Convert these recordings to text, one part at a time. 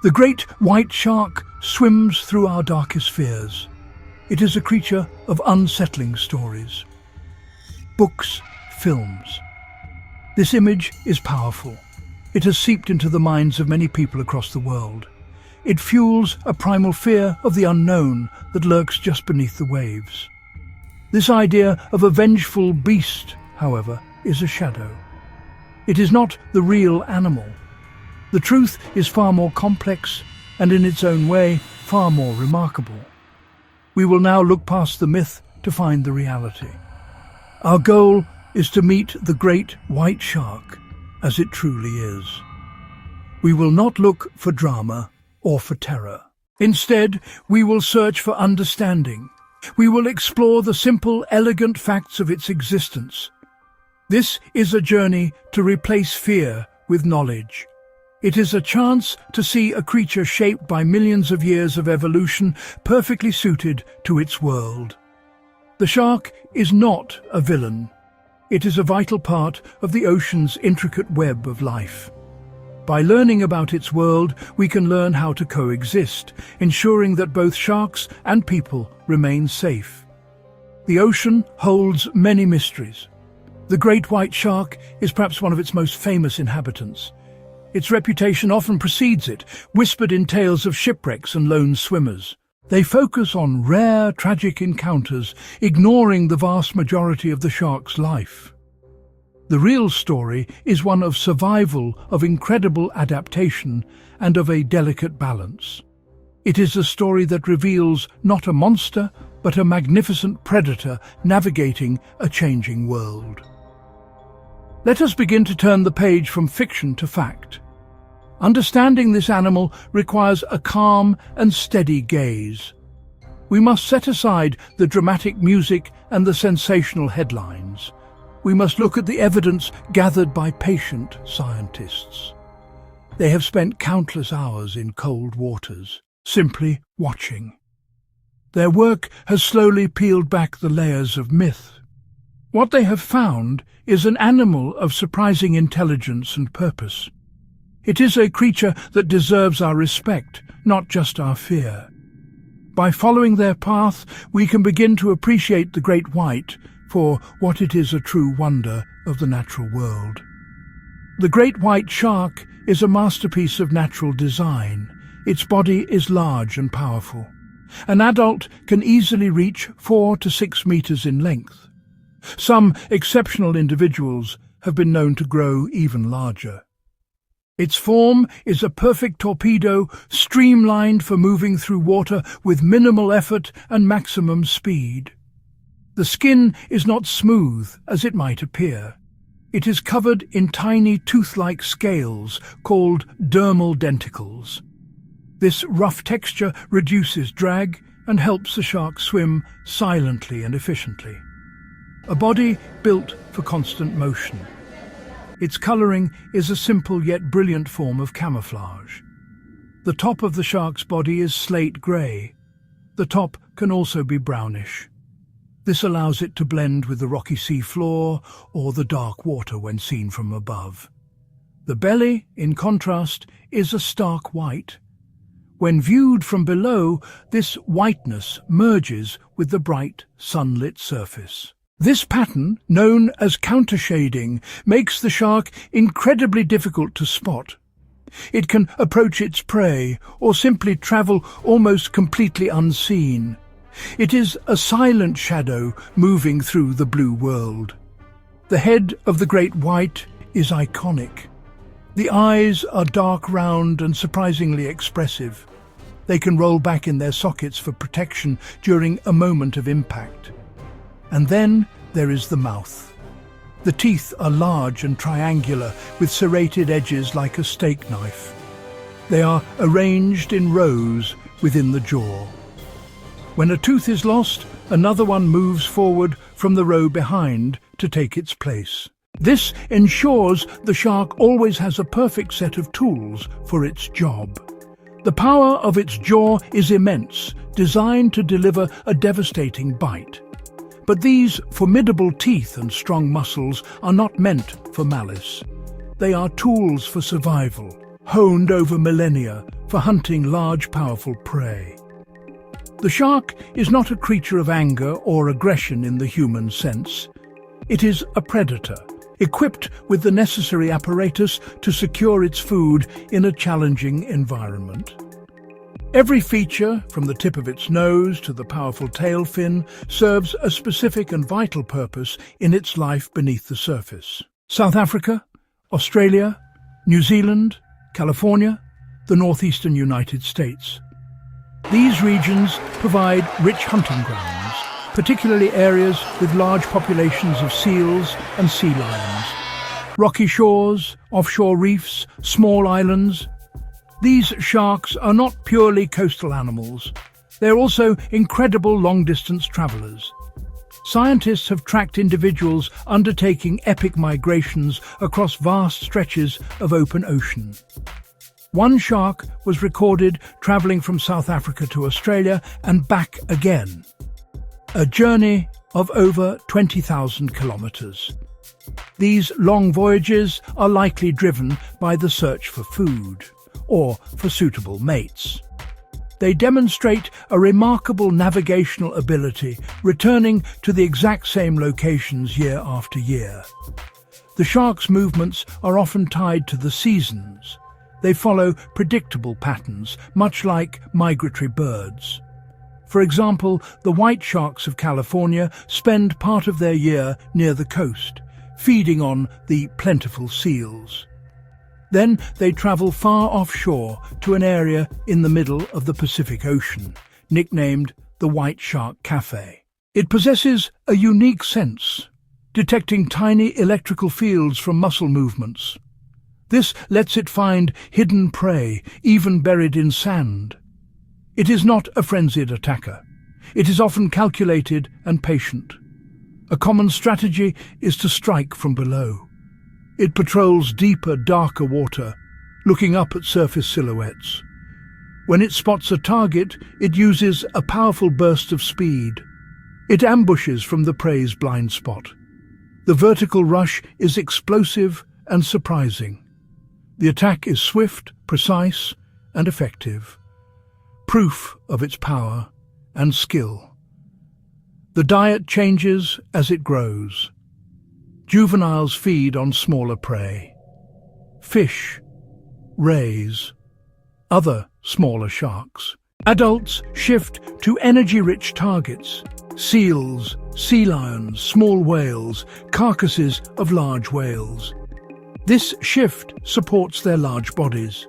The great white shark swims through our darkest fears. It is a creature of unsettling stories. Books, films. This image is powerful. It has seeped into the minds of many people across the world. It fuels a primal fear of the unknown that lurks just beneath the waves. This idea of a vengeful beast, however, is a shadow. It is not the real animal. The truth is far more complex and in its own way far more remarkable. We will now look past the myth to find the reality. Our goal is to meet the great white shark as it truly is. We will not look for drama or for terror. Instead, we will search for understanding. We will explore the simple, elegant facts of its existence. This is a journey to replace fear with knowledge. It is a chance to see a creature shaped by millions of years of evolution, perfectly suited to its world. The shark is not a villain. It is a vital part of the ocean's intricate web of life. By learning about its world, we can learn how to coexist, ensuring that both sharks and people remain safe. The ocean holds many mysteries. The great white shark is perhaps one of its most famous inhabitants. Its reputation often precedes it, whispered in tales of shipwrecks and lone swimmers. They focus on rare, tragic encounters, ignoring the vast majority of the shark's life. The real story is one of survival, of incredible adaptation, and of a delicate balance. It is a story that reveals not a monster, but a magnificent predator navigating a changing world. Let us begin to turn the page from fiction to fact. Understanding this animal requires a calm and steady gaze. We must set aside the dramatic music and the sensational headlines. We must look at the evidence gathered by patient scientists. They have spent countless hours in cold waters, simply watching. Their work has slowly peeled back the layers of myth. What they have found is an animal of surprising intelligence and purpose. It is a creature that deserves our respect, not just our fear. By following their path, we can begin to appreciate the great white for what it is, a true wonder of the natural world. The great white shark is a masterpiece of natural design. Its body is large and powerful. An adult can easily reach 4 to 6 meters in length. Some exceptional individuals have been known to grow even larger. Its form is a perfect torpedo, streamlined for moving through water with minimal effort and maximum speed. The skin is not smooth, as it might appear. It is covered in tiny tooth-like scales called dermal denticles. This rough texture reduces drag and helps the shark swim silently and efficiently. A body built for constant motion. Its colouring is a simple yet brilliant form of camouflage. The top of the shark's body is slate grey. The top can also be brownish. This allows it to blend with the rocky sea floor or the dark water when seen from above. The belly, in contrast, is a stark white. When viewed from below, this whiteness merges with the bright, sunlit surface. This pattern, known as countershading, makes the shark incredibly difficult to spot. It can approach its prey or simply travel almost completely unseen. It is a silent shadow moving through the blue world. The head of the great white is iconic. The eyes are dark, round, and surprisingly expressive. They can roll back in their sockets for protection during a moment of impact. And then there is the mouth. The teeth are large and triangular, with serrated edges like a steak knife. They are arranged in rows within the jaw. When a tooth is lost, another one moves forward from the row behind to take its place. This ensures the shark always has a perfect set of tools for its job. The power of its jaw is immense, designed to deliver a devastating bite. But these formidable teeth and strong muscles are not meant for malice. They are tools for survival, honed over millennia for hunting large, powerful prey. The shark is not a creature of anger or aggression in the human sense. It is a predator, equipped with the necessary apparatus to secure its food in a challenging environment. Every feature, from the tip of its nose to the powerful tail fin, serves a specific and vital purpose in its life beneath the surface. South Africa, Australia, New Zealand, California, the northeastern United States. These regions provide rich hunting grounds, particularly areas with large populations of seals and sea lions. Rocky shores, offshore reefs, small islands. These sharks are not purely coastal animals. They're also incredible long-distance travelers. Scientists have tracked individuals undertaking epic migrations across vast stretches of open ocean. One shark was recorded traveling from South Africa to Australia and back again. A journey of over 20,000 kilometers. These long voyages are likely driven by the search for food or for suitable mates. They demonstrate a remarkable navigational ability, returning to the exact same locations year after year. The shark's movements are often tied to the seasons. They follow predictable patterns, much like migratory birds. For example, the white sharks of California spend part of their year near the coast, feeding on the plentiful seals. Then they travel far offshore to an area in the middle of the Pacific Ocean, nicknamed the White Shark Cafe. It possesses a unique sense, detecting tiny electrical fields from muscle movements. This lets it find hidden prey, even buried in sand. It is not a frenzied attacker. It is often calculated and patient. A common strategy is to strike from below. It patrols deeper, darker water, looking up at surface silhouettes. When it spots a target, it uses a powerful burst of speed. It ambushes from the prey's blind spot. The vertical rush is explosive and surprising. The attack is swift, precise, and effective. Proof of its power and skill. The diet changes as it grows. Juveniles feed on smaller prey. Fish, rays, other smaller sharks. Adults shift to energy-rich targets. Seals, sea lions, small whales, carcasses of large whales. This shift supports their large bodies.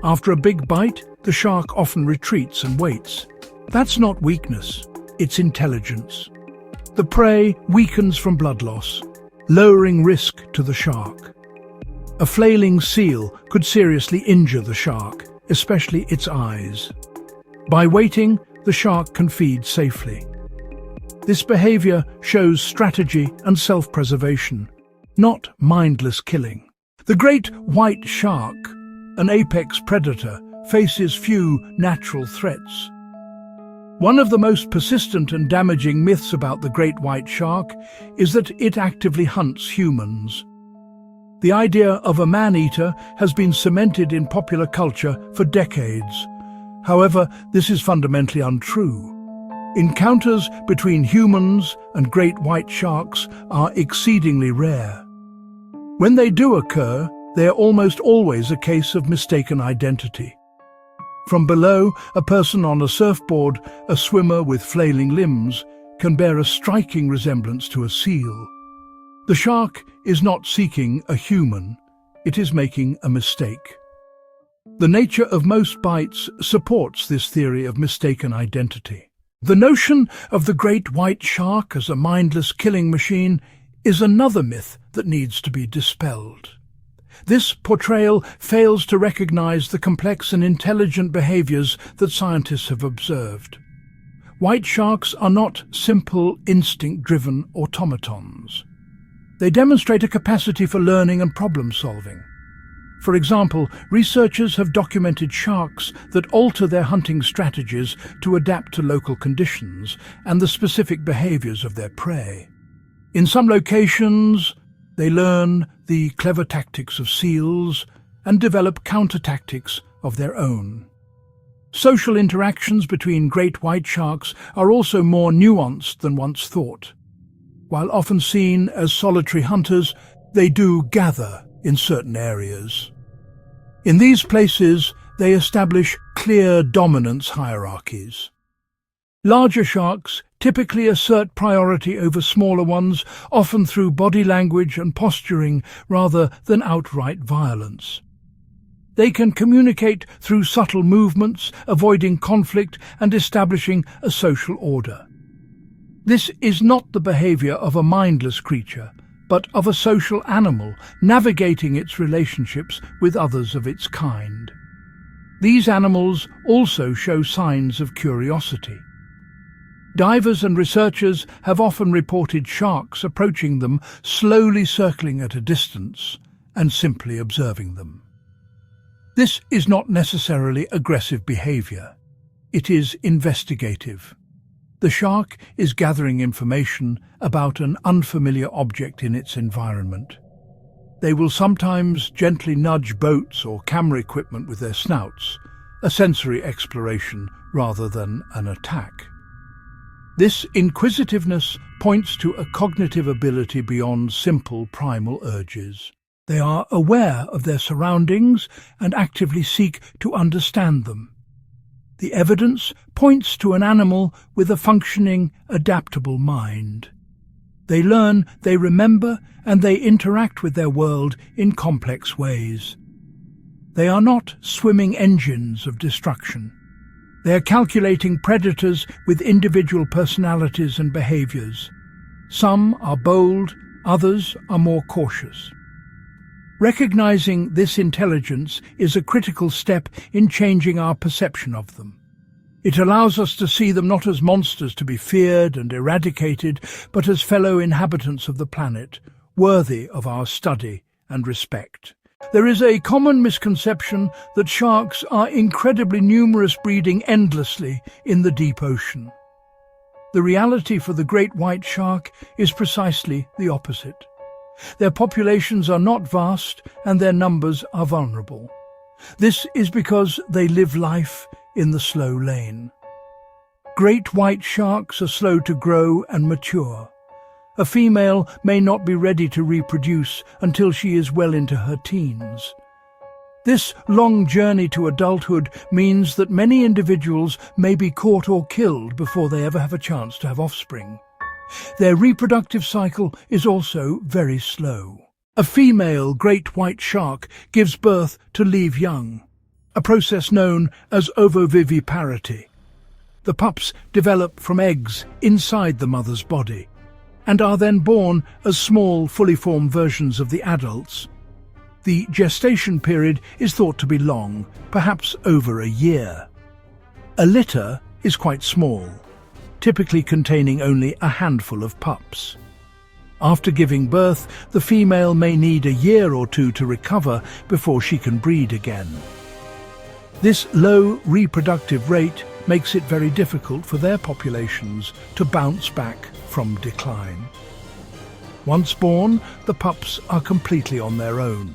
After a big bite, the shark often retreats and waits. That's not weakness, it's intelligence. The prey weakens from blood loss, lowering risk to the shark. A flailing seal could seriously injure the shark, especially its eyes. By waiting, the shark can feed safely. This behavior shows strategy and self-preservation, not mindless killing. The great white shark, an apex predator, faces few natural threats. One of the most persistent and damaging myths about the great white shark is that it actively hunts humans. The idea of a man-eater has been cemented in popular culture for decades. However, this is fundamentally untrue. Encounters between humans and great white sharks are exceedingly rare. When they do occur, they are almost always a case of mistaken identity. From below, a person on a surfboard, a swimmer with flailing limbs, can bear a striking resemblance to a seal. The shark is not seeking a human, it is making a mistake. The nature of most bites supports this theory of mistaken identity. The notion of the great white shark as a mindless killing machine is another myth that needs to be dispelled. This portrayal fails to recognize the complex and intelligent behaviors that scientists have observed. White sharks are not simple, instinct-driven automatons. They demonstrate a capacity for learning and problem-solving. For example, researchers have documented sharks that alter their hunting strategies to adapt to local conditions and the specific behaviors of their prey. In some locations, they learn the clever tactics of seals, and develop counter-tactics of their own. Social interactions between great white sharks are also more nuanced than once thought. While often seen as solitary hunters, they do gather in certain areas. In these places, they establish clear dominance hierarchies. Larger sharks typically assert priority over smaller ones, often through body language and posturing rather than outright violence. They can communicate through subtle movements, avoiding conflict and establishing a social order. This is not the behavior of a mindless creature, but of a social animal navigating its relationships with others of its kind. These animals also show signs of curiosity. Divers and researchers have often reported sharks approaching them, slowly circling at a distance and simply observing them. This is not necessarily aggressive behavior. It is investigative. The shark is gathering information about an unfamiliar object in its environment. They will sometimes gently nudge boats or camera equipment with their snouts, a sensory exploration rather than an attack. This inquisitiveness points to a cognitive ability beyond simple primal urges. They are aware of their surroundings and actively seek to understand them. The evidence points to an animal with a functioning, adaptable mind. They learn, they remember, and they interact with their world in complex ways. They are not swimming engines of destruction. They are calculating predators with individual personalities and behaviors. Some are bold, others are more cautious. Recognizing this intelligence is a critical step in changing our perception of them. It allows us to see them not as monsters to be feared and eradicated, but as fellow inhabitants of the planet, worthy of our study and respect. There is a common misconception that sharks are incredibly numerous, breeding endlessly in the deep ocean. The reality for the great white shark is precisely the opposite. Their populations are not vast and their numbers are vulnerable. This is because they live life in the slow lane. Great white sharks are slow to grow and mature. A female may not be ready to reproduce until she is well into her teens. This long journey to adulthood means that many individuals may be caught or killed before they ever have a chance to have offspring. Their reproductive cycle is also very slow. A female great white shark gives birth to live young, a process known as ovoviviparity. The pups develop from eggs inside the mother's body and are then born as small, fully formed versions of the adults. The gestation period is thought to be long, perhaps over a year. A litter is quite small, typically containing only a handful of pups. After giving birth, the female may need a year or two to recover before she can breed again. This low reproductive rate makes it very difficult for their populations to bounce back from decline. Once born, the pups are completely on their own.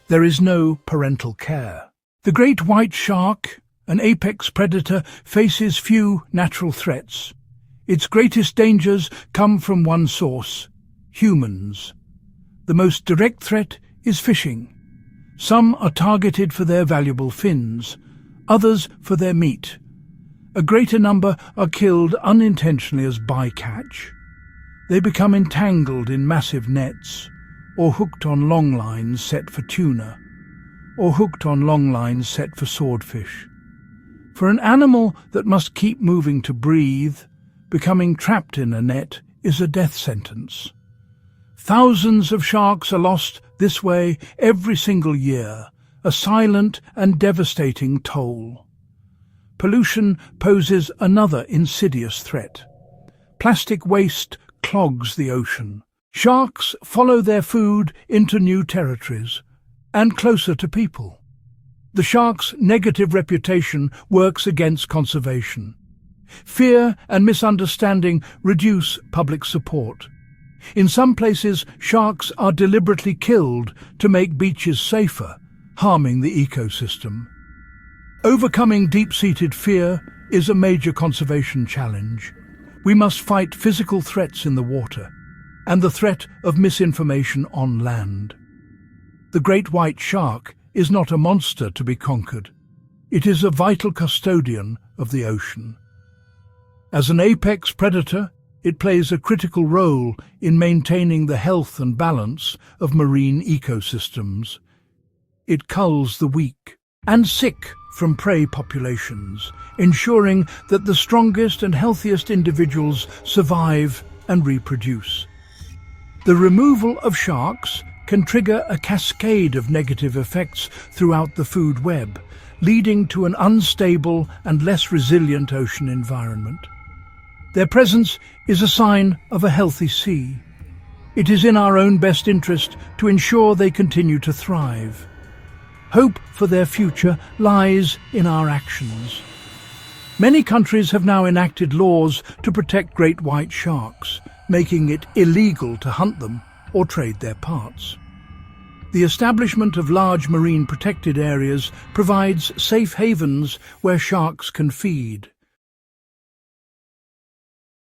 There is no parental care. The great white shark, an apex predator, faces few natural threats. Its greatest dangers come from one source: humans. The most direct threat is fishing. Some are targeted for their valuable fins, others for their meat. A greater number are killed unintentionally as bycatch. They become entangled in massive nets, or hooked on long lines set for tuna, or hooked on long lines set for swordfish. For an animal that must keep moving to breathe, becoming trapped in a net is a death sentence. Thousands of sharks are lost this way every single year, a silent and devastating toll. Pollution poses another insidious threat. Plastic waste clogs the ocean. Sharks follow their food into new territories and closer to people. The shark's negative reputation works against conservation. Fear and misunderstanding reduce public support. In some places, sharks are deliberately killed to make beaches safer, harming the ecosystem. Overcoming deep-seated fear is a major conservation challenge. We must fight physical threats in the water and the threat of misinformation on land. The great white shark is not a monster to be conquered. It is a vital custodian of the ocean. As an apex predator, it plays a critical role in maintaining the health and balance of marine ecosystems. It culls the weak and sick from prey populations, ensuring that the strongest and healthiest individuals survive and reproduce. The removal of sharks can trigger a cascade of negative effects throughout the food web, leading to an unstable and less resilient ocean environment. Their presence is a sign of a healthy sea. It is in our own best interest to ensure they continue to thrive. Hope for their future lies in our actions. Many countries have now enacted laws to protect great white sharks, making it illegal to hunt them or trade their parts. The establishment of large marine protected areas provides safe havens where sharks can feed.